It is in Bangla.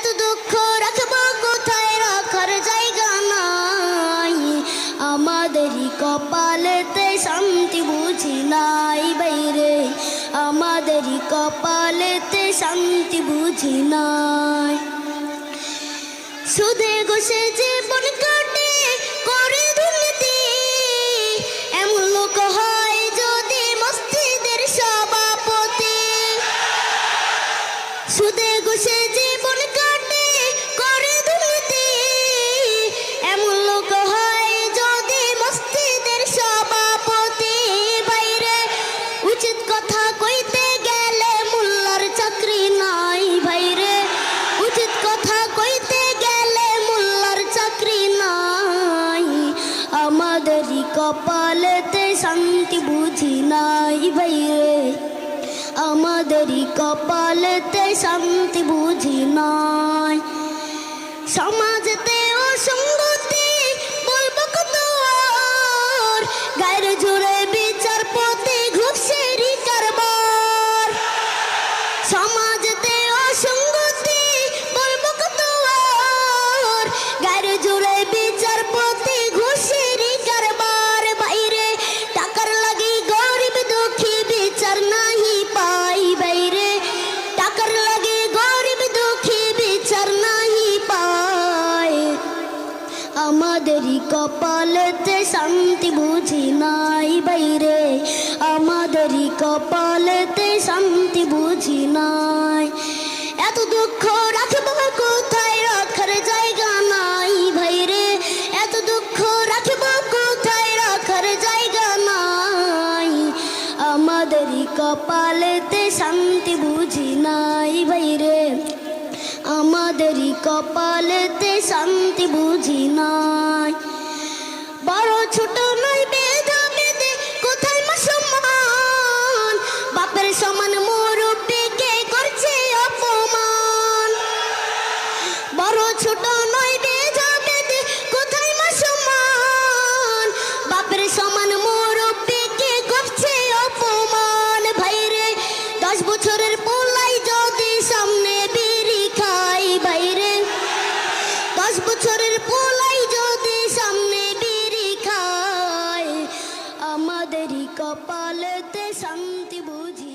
এত দুঃখ রাখবো কোথায়, রাখার জায়গা নাই। আমাদেরই কপালেতে শান্তি বুঝি নাই বাইরে, আমাদেরই কপালেতে শান্তি বুঝি নাই। সুদে ঘুষে জীবন কাটে করে দুর্নীতি, এমন লোক হয় যদি মসজিদের সভাপতি। সুদে ঘুষে জীবন কাটে করে দুর্নীতি, এমন লোক হয় যদি মসজিদের সভাপতি। বাইরে উচিত কথা কইতে গেলে মোল্লার চাকরি নাই। ভাইরে উচিত কথা কইতে গেলে মোল্লার চাকরি নাই। আমাদেরই কপালেতে শান্তি বুঝি নাই ভাইরে, আমাদেরই কপালেতে শান্তি বুঝি নাই। সমাজেতে অসঙ্গতি বলবো কত আর, গায়ের জোরে বিচারপতি ঘুষেরই কারবার। সমাজেতে অসঙ্গতি বলবো কত আর, গায়ের জোরে বিচারপতি ঘুষেরই কারবার। বাইরে টাকার লাগি গরিব দুঃখী বিচার নাহি পাই। বাইরে টাকার লাগি গরিব দুঃখী বিচার নাহি পায়। আমাদেরই কপালেতে শান্তি বুঝি নাই বাইরে, আমাদেরই কপালেতে শান্তি বুঝি নাই। এত দুঃখ রাখবো কোথায়, রাখার জায়গা নাই ভাইরে। এত দুঃখ রাখবো কোথায়, রাখার জায়গা নাই। আমাদেরই কপালেতে শান্তি বুঝি নাই ভাইরে, আমাদেরই কপালেতে শান্তি বুঝি নাই। বড় ছোট নয় বেধা বেদে কোথায় মা সম্মান, বাপের সমান মুরব্বিকে করছে অপমান। বড় ছোট নয় বেধা বেদে কোথায় মা সম্মান, বাপের সমান মুরব্বিকে করছে অপমান। ভাইরে 10 বছরের পোলাই যদি সামনে বিড়ি খাই। বাইরে 10 বছরের পোলাই যদি সামনে বিড়ি খায়। আমাদেরই কপালেতে শান্তি বুঝি